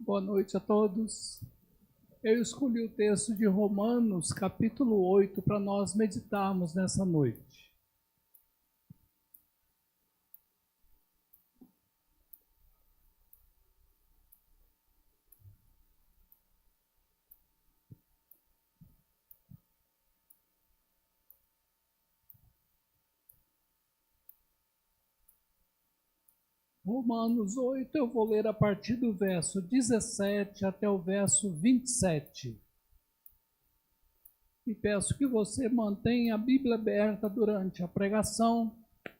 Boa noite a todos. Eu escolhi o texto de Romanos, capítulo 8, para nós meditarmos nessa noite. Romanos 8, eu vou ler a partir do verso 17 até o verso 27. E peço que você mantenha a Bíblia aberta durante a pregação,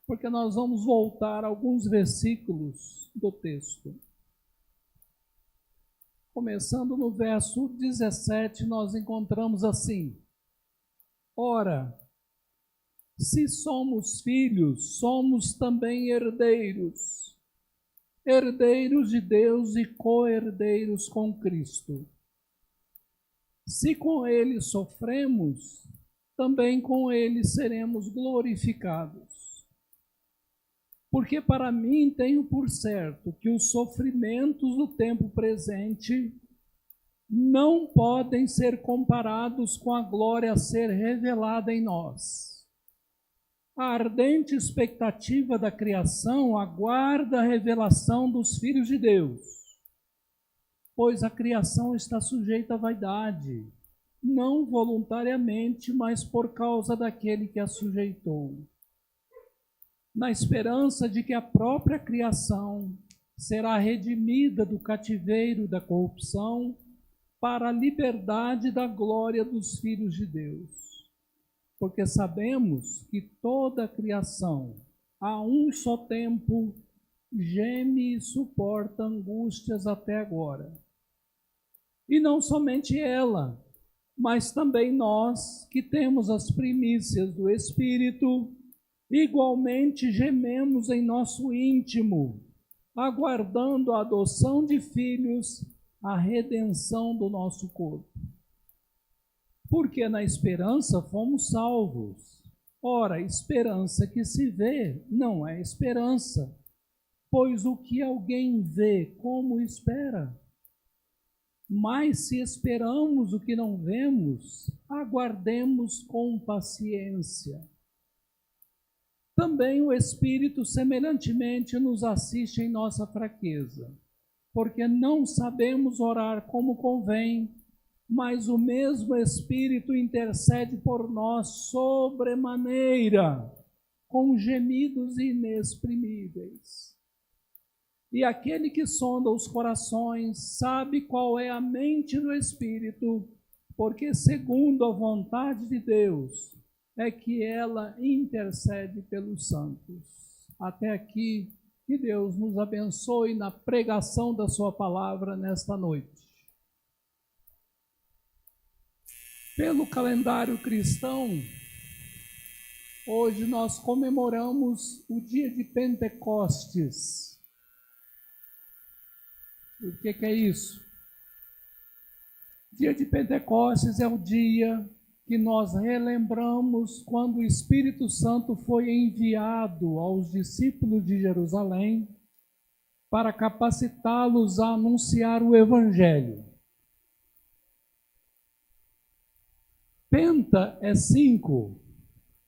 porque nós vamos voltar a alguns versículos do texto. Começando no verso 17, nós encontramos assim: Ora, se somos filhos, somos também herdeiros, herdeiros de Deus e co-herdeiros com Cristo. Se com ele sofremos, também com ele seremos glorificados. Porque para mim tenho por certo que os sofrimentos do tempo presente não podem ser comparados com a glória a ser revelada em nós. A ardente expectativa da criação aguarda a revelação dos filhos de Deus, pois a criação está sujeita à vaidade, não voluntariamente, mas por causa daquele que a sujeitou, na esperança de que a própria criação será redimida do cativeiro da corrupção para a liberdade da glória dos filhos de Deus. Porque sabemos que toda a criação, a um só tempo, geme e suporta angústias até agora. E não somente ela, mas também nós, que temos as primícias do Espírito, igualmente gememos em nosso íntimo, aguardando a adoção de filhos, a redenção do nosso corpo. Porque na esperança fomos salvos. Ora, esperança que se vê não é esperança, pois o que alguém vê, como espera? Mas se esperamos o que não vemos, aguardemos com paciência. Também o Espírito semelhantemente nos assiste em nossa fraqueza, porque não sabemos orar como convém, mas o mesmo Espírito intercede por nós sobremaneira, com gemidos inexprimíveis. E aquele que sonda os corações sabe qual é a mente do Espírito, porque segundo a vontade de Deus é que ela intercede pelos santos. Até aqui, que Deus nos abençoe na pregação da sua palavra nesta noite. Pelo calendário cristão, hoje nós comemoramos o dia de Pentecostes. O que é isso? Dia de Pentecostes é o dia que nós relembramos quando o Espírito Santo foi enviado aos discípulos de Jerusalém para capacitá-los a anunciar o Evangelho. Penta é 5.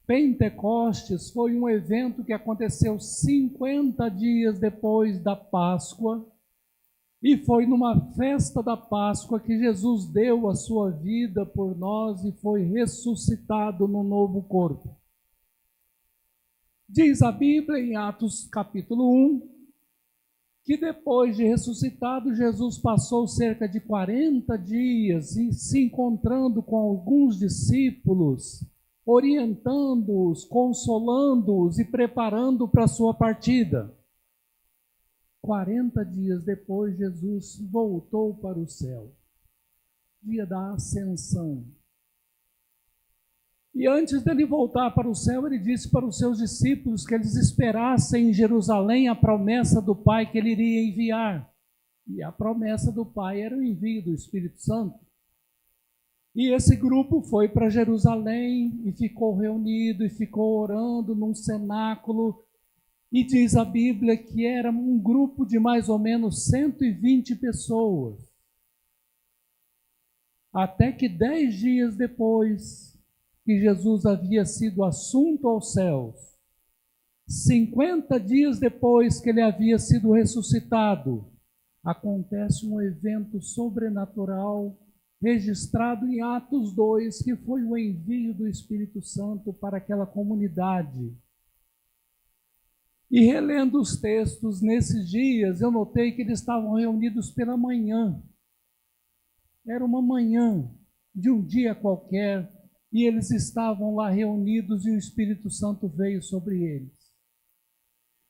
Pentecostes foi um evento que aconteceu 50 dias depois da Páscoa, e foi numa festa da Páscoa que Jesus deu a sua vida por nós e foi ressuscitado no novo corpo. Diz a Bíblia em Atos capítulo 1, que depois de ressuscitado, Jesus passou cerca de 40 dias se encontrando com alguns discípulos, orientando-os, consolando-os e preparando para a sua partida. 40 dias depois, Jesus voltou para o céu, dia da ascensão. E antes dele voltar para o céu, ele disse para os seus discípulos que eles esperassem em Jerusalém a promessa do Pai que ele iria enviar. E a promessa do Pai era o envio do Espírito Santo. E esse grupo foi para Jerusalém e ficou reunido e ficou orando num cenáculo. E diz a Bíblia que era um grupo de mais ou menos 120 pessoas. Até que 10 dias depois que Jesus havia sido assunto aos céus, 50 dias depois que ele havia sido ressuscitado, acontece um evento sobrenatural registrado em Atos 2, que foi o envio do Espírito Santo para aquela comunidade. E relendo os textos nesses dias, eu notei que eles estavam reunidos pela manhã. Era uma manhã de um dia qualquer, e eles estavam lá reunidos e o Espírito Santo veio sobre eles.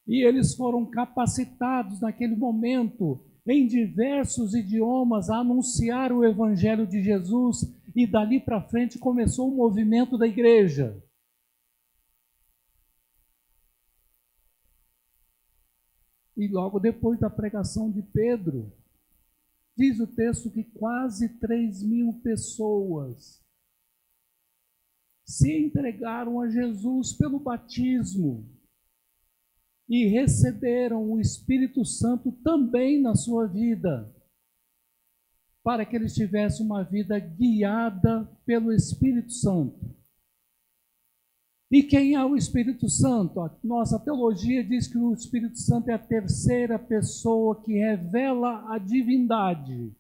E eles foram capacitados naquele momento, em diversos idiomas, a anunciar o Evangelho de Jesus, e dali para frente começou o movimento da igreja. E logo depois da pregação de Pedro, diz o texto que quase 3.000 pessoas se entregaram a Jesus pelo batismo e receberam o Espírito Santo também na sua vida, para que eles tivessem uma vida guiada pelo Espírito Santo. E quem é o Espírito Santo? A nossa teologia diz que o Espírito Santo é a terceira pessoa que revela a divindade.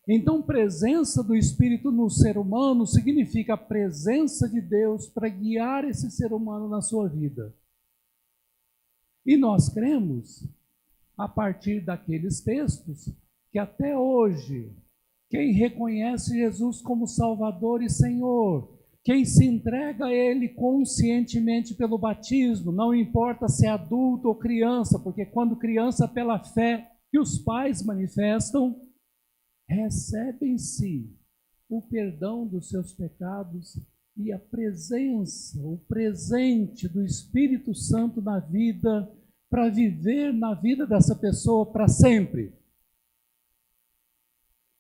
Então, presença do Espírito no ser humano significa a presença de Deus para guiar esse ser humano na sua vida. E nós cremos, a partir daqueles textos, que até hoje, quem reconhece Jesus como Salvador e Senhor, quem se entrega a Ele conscientemente pelo batismo, não importa se é adulto ou criança, porque quando criança, pela fé que os pais manifestam, recebe em si o perdão dos seus pecados e a presença, o presente do Espírito Santo na vida, para viver na vida dessa pessoa para sempre.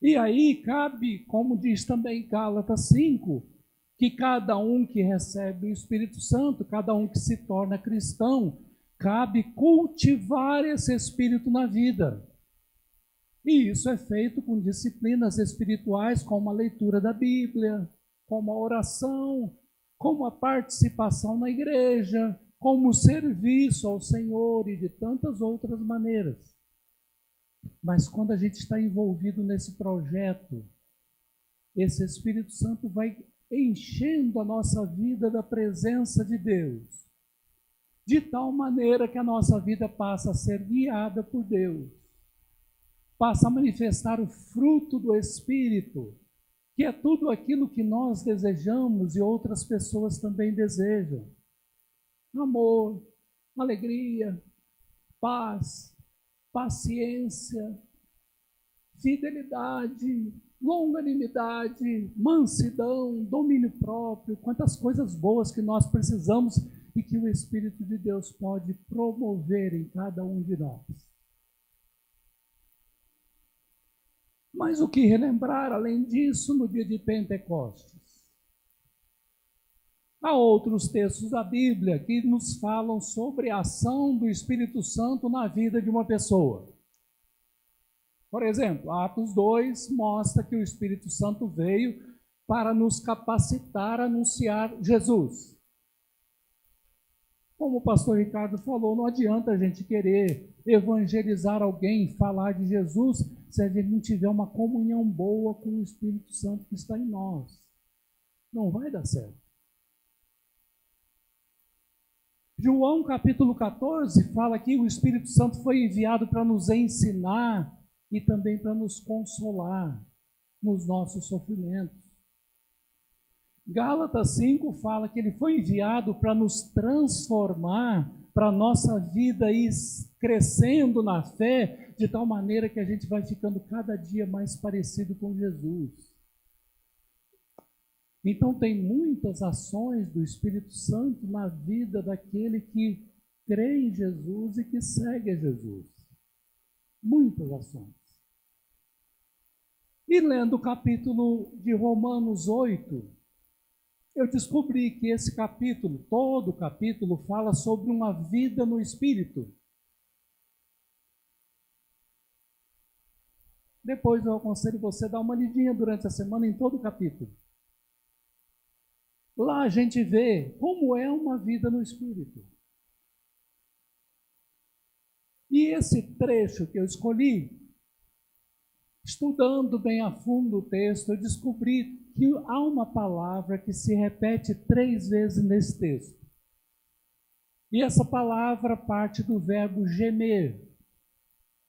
E aí cabe, como diz também Gálatas 5, que cada um que recebe o Espírito Santo, cada um que se torna cristão, cabe cultivar esse Espírito na vida. E isso é feito com disciplinas espirituais, como a leitura da Bíblia, como a oração, como a participação na igreja, como o serviço ao Senhor e de tantas outras maneiras. Mas quando a gente está envolvido nesse projeto, esse Espírito Santo vai enchendo a nossa vida da presença de Deus, de tal maneira que a nossa vida passa a ser guiada por Deus, passa a manifestar o fruto do Espírito, que é tudo aquilo que nós desejamos e outras pessoas também desejam. Amor, alegria, paz, paciência, fidelidade, longanimidade, mansidão, domínio próprio, quantas coisas boas que nós precisamos e que o Espírito de Deus pode promover em cada um de nós. Mas o que relembrar, além disso, no dia de Pentecostes? Há outros textos da Bíblia que nos falam sobre a ação do Espírito Santo na vida de uma pessoa. Por exemplo, Atos 2 mostra que o Espírito Santo veio para nos capacitar a anunciar Jesus. Como o pastor Ricardo falou, não adianta a gente querer evangelizar alguém, falar de Jesus, se a gente não tiver uma comunhão boa com o Espírito Santo que está em nós. Não vai dar certo. João capítulo 14 fala que o Espírito Santo foi enviado para nos ensinar e também para nos consolar nos nossos sofrimentos. Gálatas 5 fala que ele foi enviado para nos transformar, para a nossa vida ir crescendo na fé, de tal maneira que a gente vai ficando cada dia mais parecido com Jesus. Então tem muitas ações do Espírito Santo na vida daquele que crê em Jesus e que segue a Jesus. Muitas ações. E lendo o capítulo de Romanos 8, eu descobri que esse capítulo, todo o capítulo, fala sobre uma vida no Espírito. Depois eu aconselho você a dar uma lidinha durante a semana em todo o capítulo. Lá a gente vê como é uma vida no Espírito. E esse trecho que eu escolhi, estudando bem a fundo o texto, eu descobri que há uma palavra que se repete 3 vezes nesse texto. E essa palavra parte do verbo gemer.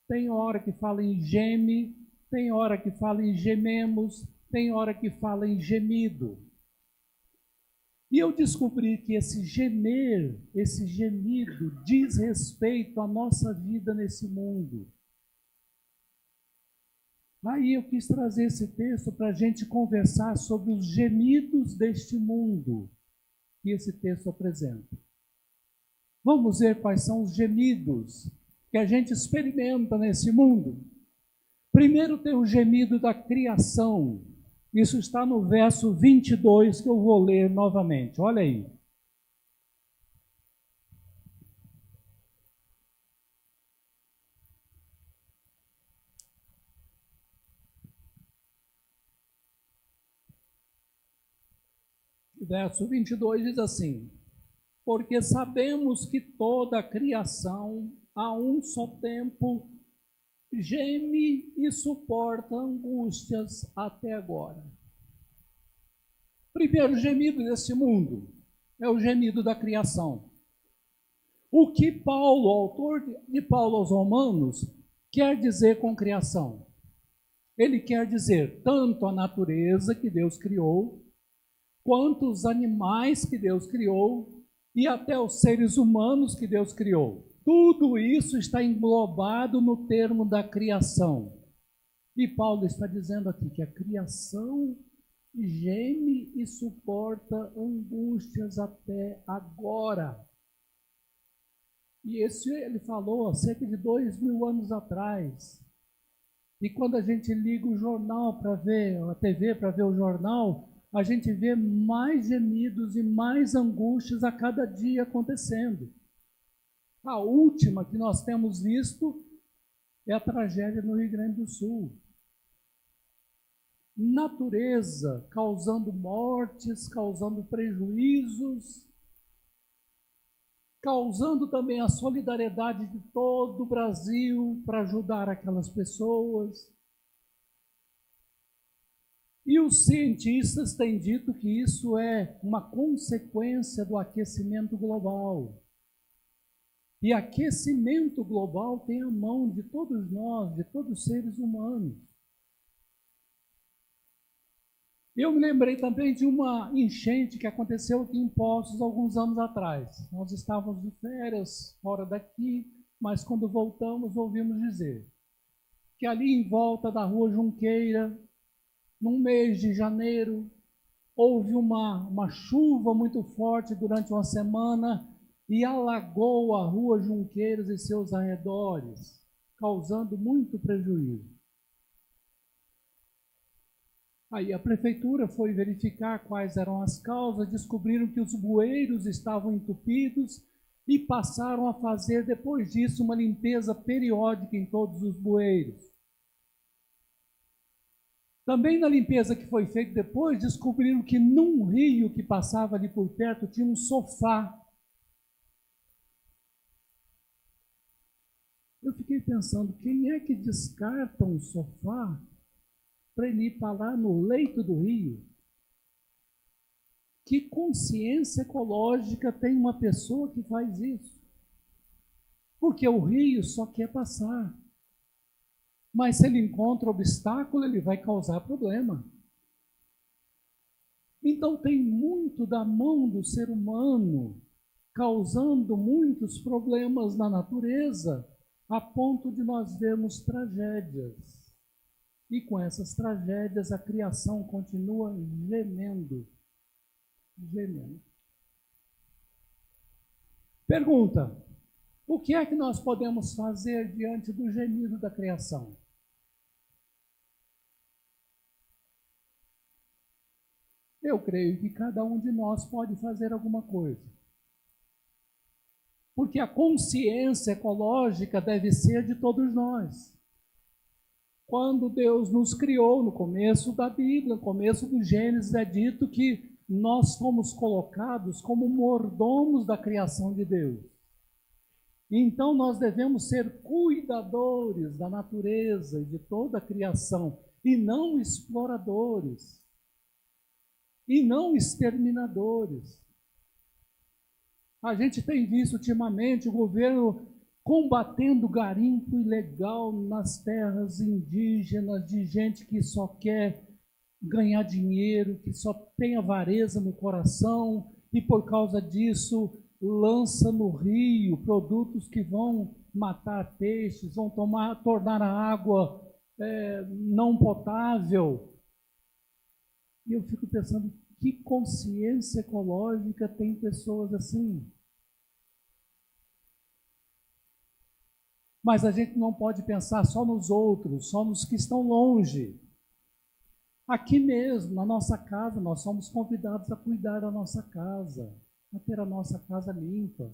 Tem hora que fala em geme, tem hora que fala em gememos, tem hora que fala em gemido. E eu descobri que esse gemer, esse gemido, diz respeito à nossa vida nesse mundo. Aí eu quis trazer esse texto para a gente conversar sobre os gemidos deste mundo que esse texto apresenta. Vamos ver quais são os gemidos que a gente experimenta nesse mundo. Primeiro tem o gemido da criação. Isso está no verso 22, que eu vou ler novamente. Olha aí. O verso 22 diz assim: porque sabemos que toda a criação, a um só tempo, geme e suporta angústias até agora. Primeiro gemido desse mundo é o gemido da criação. O que Paulo, autor de Paulo aos Romanos, quer dizer com criação? Ele quer dizer tanto a natureza que Deus criou, quanto os animais que Deus criou, e até os seres humanos que Deus criou. Tudo isso está englobado no termo da criação. E Paulo está dizendo aqui que a criação geme e suporta angústias até agora. E isso ele falou há cerca de 2000 anos atrás. E quando a gente liga o jornal para ver, a TV para ver o jornal, a gente vê mais gemidos e mais angústias a cada dia acontecendo. A última que nós temos visto é a tragédia no Rio Grande do Sul. Natureza causando mortes, causando prejuízos, causando também a solidariedade de todo o Brasil para ajudar aquelas pessoas. E os cientistas têm dito que isso é uma consequência do aquecimento global. E aquecimento global tem a mão de todos nós, de todos os seres humanos. Eu me lembrei também de uma enchente que aconteceu aqui em Poços alguns anos atrás. Nós estávamos de férias fora daqui, mas quando voltamos ouvimos dizer que ali em volta da Rua Junqueira, no mês de janeiro, houve uma chuva muito forte durante uma semana e alagou a Rua Junqueiras e seus arredores, causando muito prejuízo. Aí a prefeitura foi verificar quais eram as causas, descobriram que os bueiros estavam entupidos e passaram a fazer, depois disso, uma limpeza periódica em todos os bueiros. Também na limpeza que foi feita depois, descobriram que num rio que passava ali por perto tinha um sofá. Eu fiquei pensando, quem é que descarta um sofá para ele ir parar no leito do rio? Que consciência ecológica tem uma pessoa que faz isso? Porque o rio só quer passar. Mas se ele encontra obstáculo, ele vai causar problema. Então tem muito da mão do ser humano, causando muitos problemas na natureza, a ponto de nós vermos tragédias. E com essas tragédias, a criação continua gemendo. Gemendo. Pergunta: o que é que nós podemos fazer diante do gemido da criação? Eu creio que cada um de nós pode fazer alguma coisa. Porque a consciência ecológica deve ser de todos nós. Quando Deus nos criou, no começo da Bíblia, no começo do Gênesis, é dito que nós fomos colocados como mordomos da criação de Deus. Então nós devemos ser cuidadores da natureza e de toda a criação, e não exploradores, e não exterminadores. A gente tem visto ultimamente o governo combatendo garimpo ilegal nas terras indígenas, de gente que só quer ganhar dinheiro, que só tem avareza no coração, e por causa disso lança no rio produtos que vão matar peixes, vão tornar a água não potável. E eu fico pensando, que consciência ecológica tem pessoas assim? Mas a gente não pode pensar só nos outros, só nos que estão longe. Aqui mesmo, na nossa casa, nós somos convidados a cuidar da nossa casa, a ter a nossa casa limpa.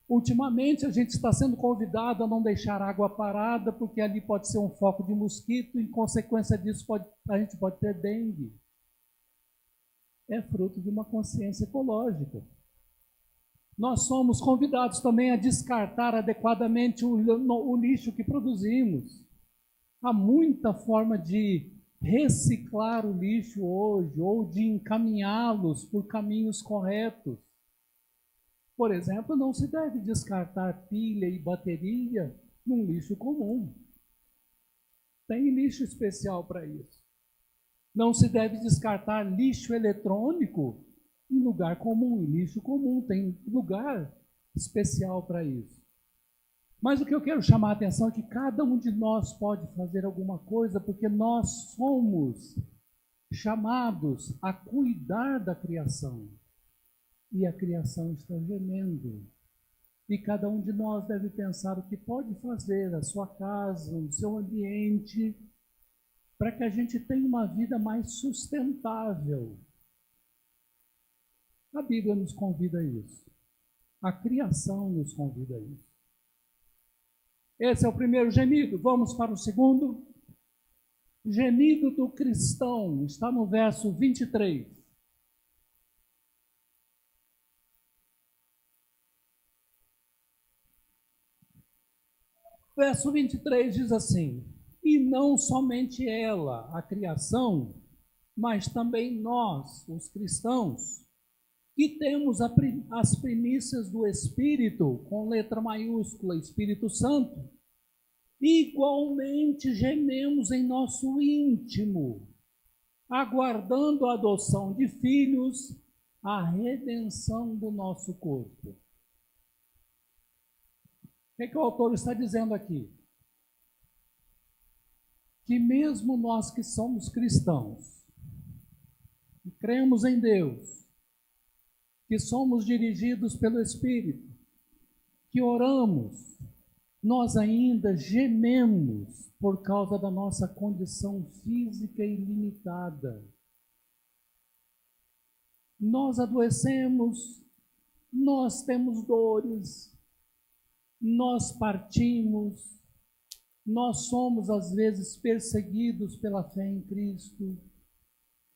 Ultimamente, a gente está sendo convidado a não deixar água parada, porque ali pode ser um foco de mosquito, e em consequência disso a gente pode ter dengue. É fruto de uma consciência ecológica. Nós somos convidados também a descartar adequadamente o lixo que produzimos. Há muita forma de reciclar o lixo hoje, ou de encaminhá-los por caminhos corretos. Por exemplo, não se deve descartar pilha e bateria num lixo comum. Tem lixo especial para isso. Não se deve descartar lixo eletrônico em lugar comum, em lixo comum. Tem lugar especial para isso. Mas o que eu quero chamar a atenção é que cada um de nós pode fazer alguma coisa, porque nós somos chamados a cuidar da criação. E a criação está gemendo. E cada um de nós deve pensar o que pode fazer na sua casa, no seu ambiente, para que a gente tenha uma vida mais sustentável. A Bíblia nos convida a isso. A criação nos convida a isso. Esse é o primeiro gemido. Vamos para o segundo. Gemido do cristão. Está no verso 23. Verso 23 diz assim: e não somente ela, a criação, mas também nós, os cristãos, que temos as primícias do Espírito, com letra maiúscula, Espírito Santo, igualmente gememos em nosso íntimo, aguardando a adoção de filhos, a redenção do nosso corpo. O que o autor está dizendo aqui? Que mesmo nós que somos cristãos, que cremos em Deus, que somos dirigidos pelo Espírito, que oramos, nós ainda gememos por causa da nossa condição física ilimitada. Nós adoecemos, nós temos dores, nós partimos, nós somos às vezes perseguidos pela fé em Cristo.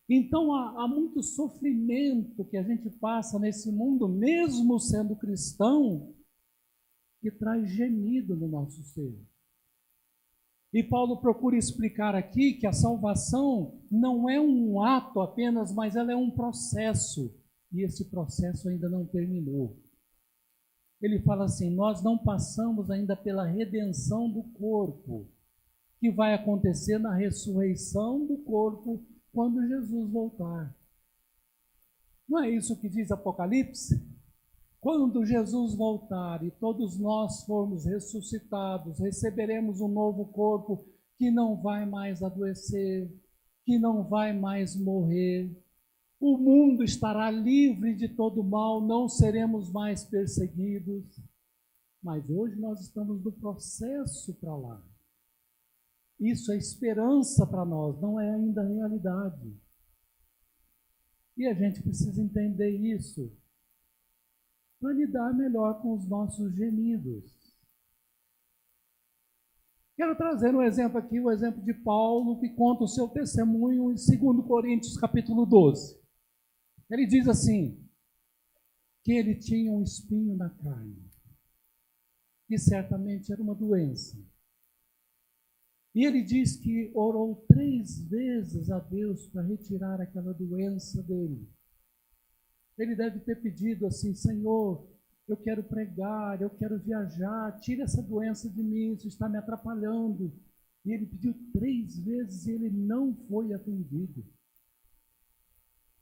Então há muito sofrimento que a gente passa nesse mundo, mesmo sendo cristão, que traz gemido no nosso ser. E Paulo procura explicar aqui que a salvação não é um ato apenas, mas ela é um processo. E esse processo ainda não terminou. Ele fala assim: nós não passamos ainda pela redenção do corpo, que vai acontecer na ressurreição do corpo quando Jesus voltar. Não é isso que diz Apocalipse? Quando Jesus voltar e todos nós formos ressuscitados, receberemos um novo corpo que não vai mais adoecer, que não vai mais morrer. O mundo estará livre de todo mal, não seremos mais perseguidos. Mas hoje nós estamos no processo para lá. Isso é esperança para nós, não é ainda realidade. E a gente precisa entender isso para lidar melhor com os nossos gemidos. Quero trazer um exemplo aqui, o exemplo de Paulo, que conta o seu testemunho em 2 Coríntios, capítulo 12. Ele diz assim, que ele tinha um espinho na carne, que certamente era uma doença. E ele diz que orou 3 vezes a Deus para retirar aquela doença dele. Ele deve ter pedido assim, Senhor, eu quero pregar, eu quero viajar, tira essa doença de mim, isso está me atrapalhando. E ele pediu 3 vezes e ele não foi atendido.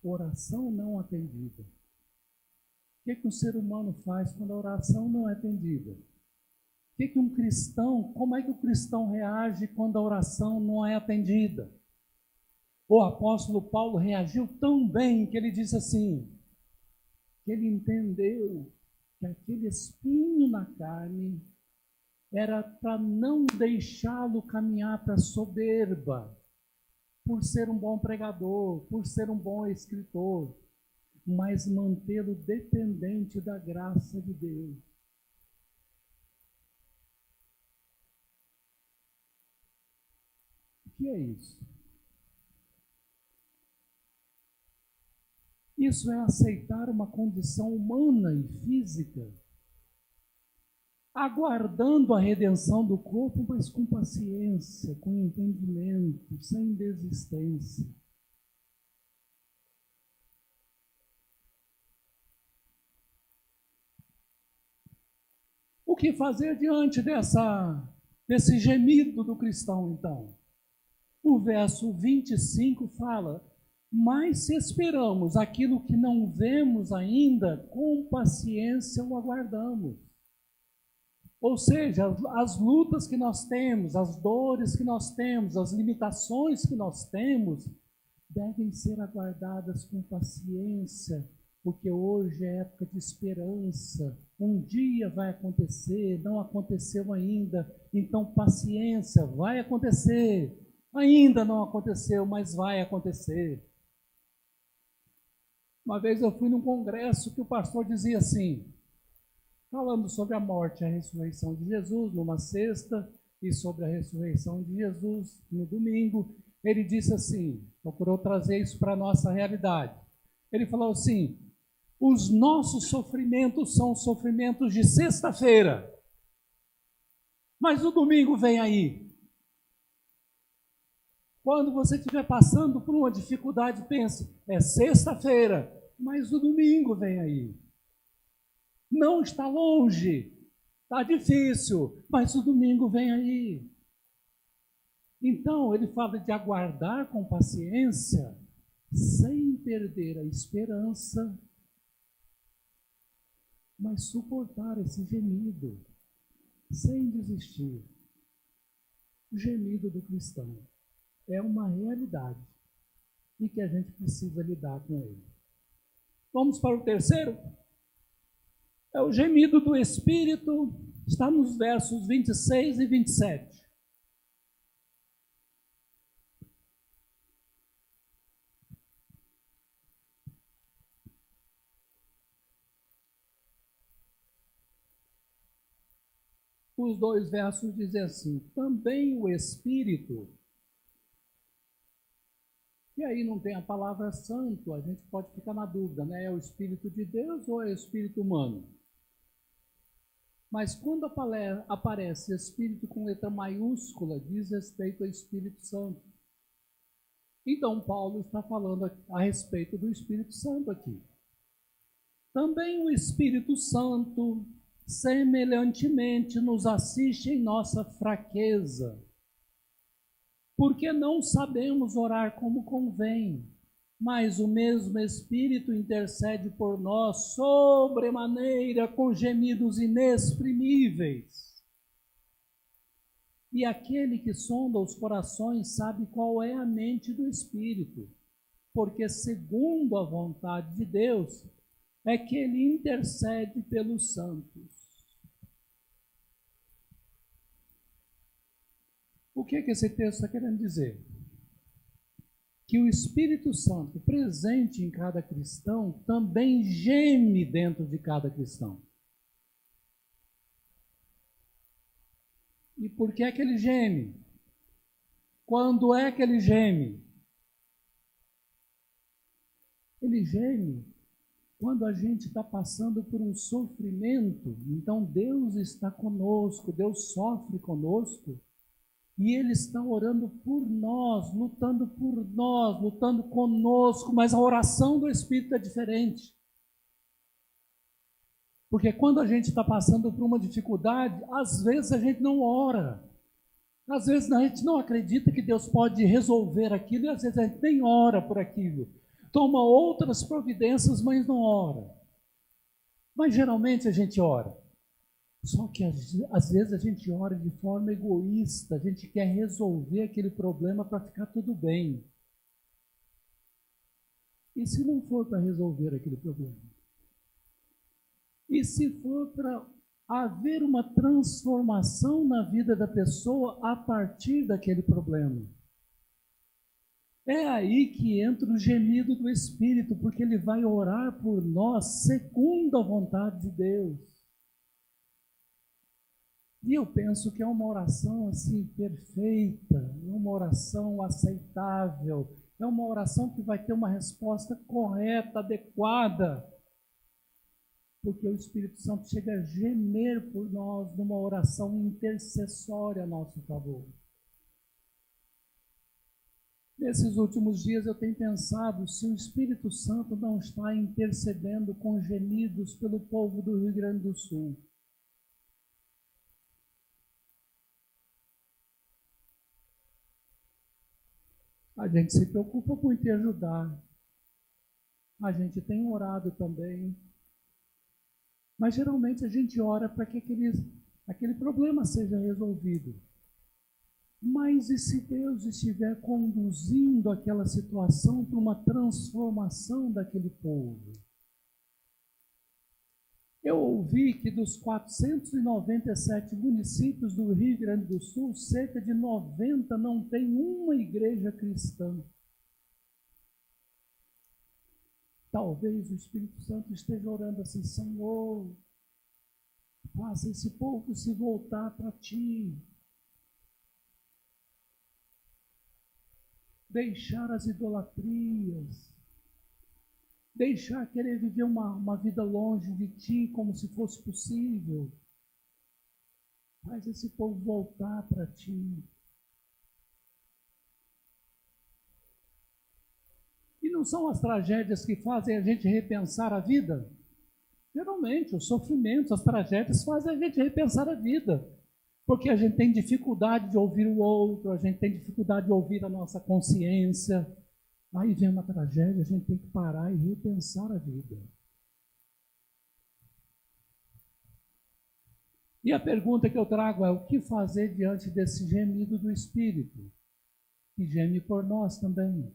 Oração não atendida. O que um ser humano faz quando a oração não é atendida? O que um cristão, como é que o cristão reage quando a oração não é atendida? O apóstolo Paulo reagiu tão bem que ele disse assim, que ele entendeu que aquele espinho na carne era para não deixá-lo caminhar para a soberba, por ser um bom pregador, por ser um bom escritor, mas mantê-lo dependente da graça de Deus. O que é isso? Isso é aceitar uma condição humana e física, aguardando a redenção do corpo, mas com paciência, com entendimento, sem desistência. O que fazer diante desse gemido do cristão, então? O verso 25 fala, mas se esperamos aquilo que não vemos ainda, com paciência o aguardamos. Ou seja, as lutas que nós temos, as dores que nós temos, as limitações que nós temos, devem ser aguardadas com paciência, porque hoje é época de esperança. Um dia vai acontecer, não aconteceu ainda, então paciência, vai acontecer. Ainda não aconteceu, mas vai acontecer. Uma vez eu fui num congresso que o pastor dizia assim, falando sobre a morte e a ressurreição de Jesus numa sexta e sobre a ressurreição de Jesus no domingo, ele disse assim, procurou trazer isso para a nossa realidade. Ele falou assim, os nossos sofrimentos são sofrimentos de sexta-feira, mas o domingo vem aí. Quando você estiver passando por uma dificuldade, pense, é sexta-feira, mas o domingo vem aí. Não está longe, está difícil, mas o domingo vem aí. Então, ele fala de aguardar com paciência, sem perder a esperança, mas suportar esse gemido, sem desistir. O gemido do cristão é uma realidade e que a gente precisa lidar com ele. Vamos para o terceiro? É o gemido do Espírito, está nos versos 26 e 27. Os 2 versos dizem assim, também o Espírito, e aí não tem a palavra santo, a gente pode ficar na dúvida, né? É o Espírito de Deus ou é o Espírito humano? Mas quando aparece Espírito com letra maiúscula, diz respeito ao Espírito Santo. Então Paulo está falando a respeito do Espírito Santo aqui. Também o Espírito Santo, semelhantemente, nos assiste em nossa fraqueza, porque não sabemos orar como convém, mas o mesmo Espírito intercede por nós sobremaneira com gemidos inexprimíveis. E aquele que sonda os corações sabe qual é a mente do Espírito, porque segundo a vontade de Deus é que ele intercede pelos santos. O que esse texto está querendo dizer? que o Espírito Santo, presente em cada cristão, também geme dentro de cada cristão. E por que é que ele geme? Quando é que ele geme? Ele geme quando a gente está passando por um sofrimento. Então Deus está conosco, Deus sofre conosco, e Ele está orando por nós, lutando conosco, mas a oração do Espírito é diferente. Porque quando a gente está passando por uma dificuldade, às vezes a gente não ora. Às vezes a gente não acredita que Deus pode resolver aquilo, e às vezes a gente nem ora por aquilo. Toma outras providências, mas não ora. Mas geralmente a gente ora. Só que às vezes a gente ora de forma egoísta, a gente quer resolver aquele problema para ficar tudo bem. E se não for para resolver aquele problema? E se for para haver uma transformação na vida da pessoa a partir daquele problema? É aí que entra o gemido do Espírito, porque ele vai orar por nós segundo a vontade de Deus. E eu penso que é uma oração assim perfeita, uma oração aceitável, é uma oração que vai ter uma resposta correta, adequada, porque o Espírito Santo chega a gemer por nós numa oração intercessória a nosso favor. Nesses últimos dias eu tenho pensado se o Espírito Santo não está intercedendo com gemidos pelo povo do Rio Grande do Sul. A gente se preocupa muito em ajudar. A gente tem orado também. Mas geralmente a gente ora para que aquele problema seja resolvido. Mas e se Deus estiver conduzindo aquela situação para uma transformação daquele povo? Eu ouvi que dos 497 municípios do Rio Grande do Sul, cerca de 90 não tem uma igreja cristã. Talvez o Espírito Santo esteja orando assim: Senhor, faça esse povo se voltar para Ti. Deixar as idolatrias, deixar querer viver uma vida longe de Ti como se fosse possível. Faz esse povo voltar para Ti. E não são as tragédias que fazem a gente repensar a vida? Geralmente, os sofrimentos, as tragédias fazem a gente repensar a vida. Porque a gente tem dificuldade de ouvir o outro, a gente tem dificuldade de ouvir a nossa consciência. Aí vem uma tragédia, a gente tem que parar e repensar a vida. E a pergunta que eu trago é: o que fazer diante desse gemido do Espírito, que geme por nós também?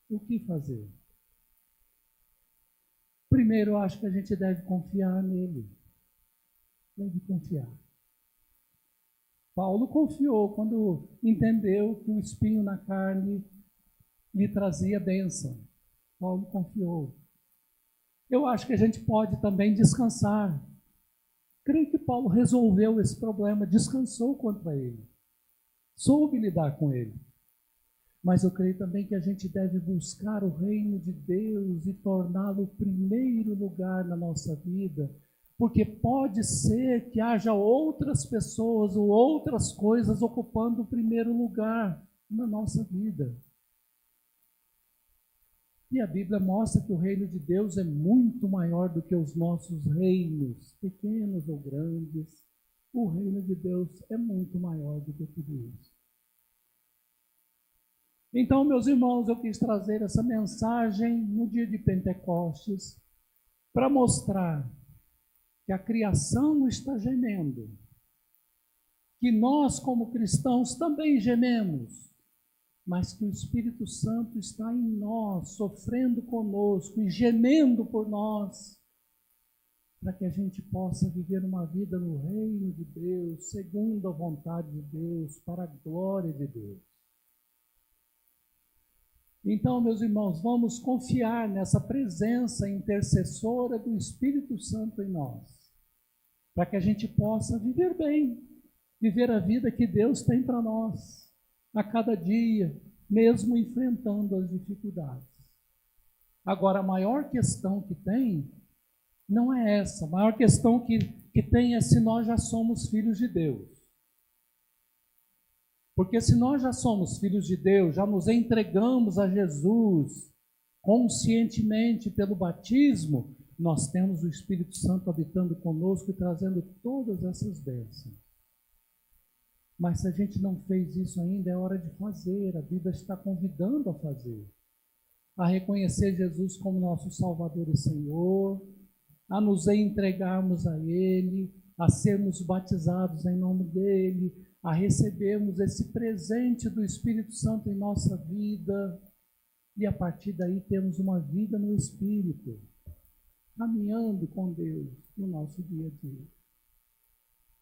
O que fazer? Primeiro, eu acho que a gente deve confiar nele. Deve confiar. Paulo confiou quando entendeu que o espinho na carne lhe trazia bênção. Paulo confiou. Eu acho que a gente pode também descansar. Creio que Paulo resolveu esse problema, descansou contra ele. Soube lidar com ele. Mas eu creio também que a gente deve buscar o reino de Deus e torná-lo o primeiro lugar na nossa vida. Porque pode ser que haja outras pessoas ou outras coisas ocupando o primeiro lugar na nossa vida. E a Bíblia mostra que o reino de Deus é muito maior do que os nossos reinos, pequenos ou grandes. O reino de Deus é muito maior do que tudo isso. Então, meus irmãos, eu quis trazer essa mensagem no dia de Pentecostes para mostrar que a criação está gemendo, que nós, como cristãos, também gememos, mas que o Espírito Santo está em nós, sofrendo conosco e gemendo por nós, para que a gente possa viver uma vida no reino de Deus, segundo a vontade de Deus, para a glória de Deus. Então, meus irmãos, vamos confiar nessa presença intercessora do Espírito Santo em nós, para que a gente possa viver bem, viver a vida que Deus tem para nós, a cada dia, mesmo enfrentando as dificuldades. Agora, a maior questão que tem, não é essa. A maior questão que tem é se nós já somos filhos de Deus. Porque se nós já somos filhos de Deus, já nos entregamos a Jesus conscientemente pelo batismo, nós temos o Espírito Santo habitando conosco e trazendo todas essas bênçãos. Mas se a gente não fez isso ainda, é hora de fazer. A Bíblia está convidando a fazer. A reconhecer Jesus como nosso Salvador e Senhor, a nos entregarmos a Ele, a sermos batizados em nome dEle, a recebermos esse presente do Espírito Santo em nossa vida, e a partir daí temos uma vida no Espírito, caminhando com Deus no nosso dia a dia.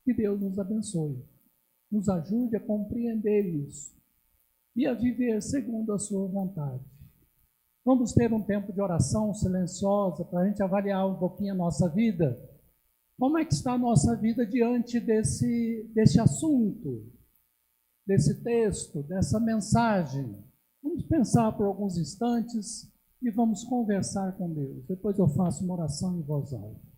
Que Deus nos abençoe, nos ajude a compreender isso e a viver segundo a sua vontade. Vamos ter um tempo de oração silenciosa para a gente avaliar um pouquinho a nossa vida. Como é que está a nossa vida diante desse assunto, desse texto, dessa mensagem? Vamos pensar por alguns instantes e vamos conversar com Deus. Depois eu faço uma oração em voz alta.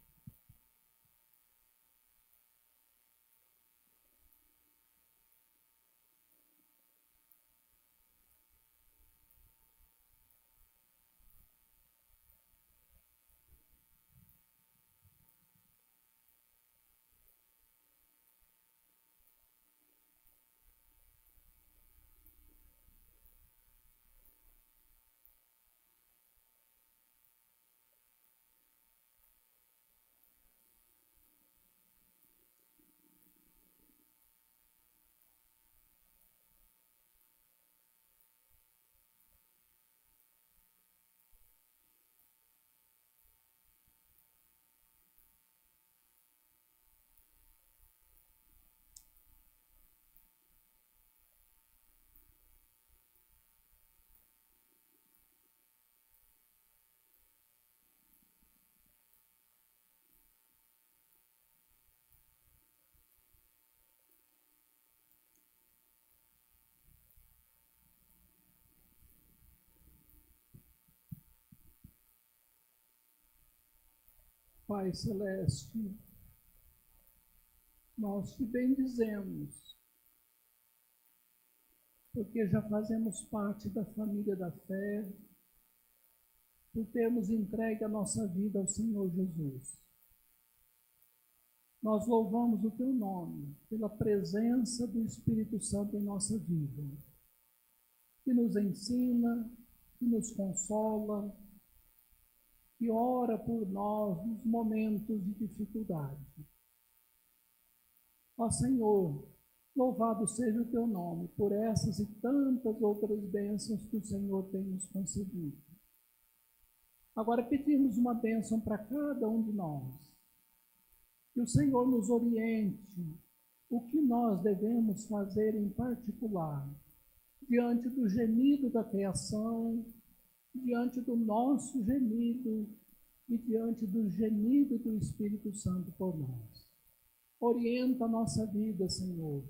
Pai Celeste, nós te bendizemos, porque já fazemos parte da família da fé, por termos entregue a nossa vida ao Senhor Jesus. Nós louvamos o teu nome pela presença do Espírito Santo em nossa vida, que nos ensina, que nos consola, que ora por nós nos momentos de dificuldade. Ó Senhor, louvado seja o teu nome por essas e tantas outras bênçãos que o Senhor tem nos concedido. Agora pedimos uma bênção para cada um de nós. Que o Senhor nos oriente o que nós devemos fazer em particular, diante do gemido da criação, diante do nosso gemido e diante do gemido do Espírito Santo por nós. Orienta a nossa vida, Senhor.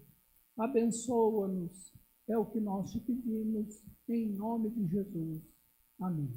Abençoa-nos. É o que nós te pedimos, em nome de Jesus. Amém.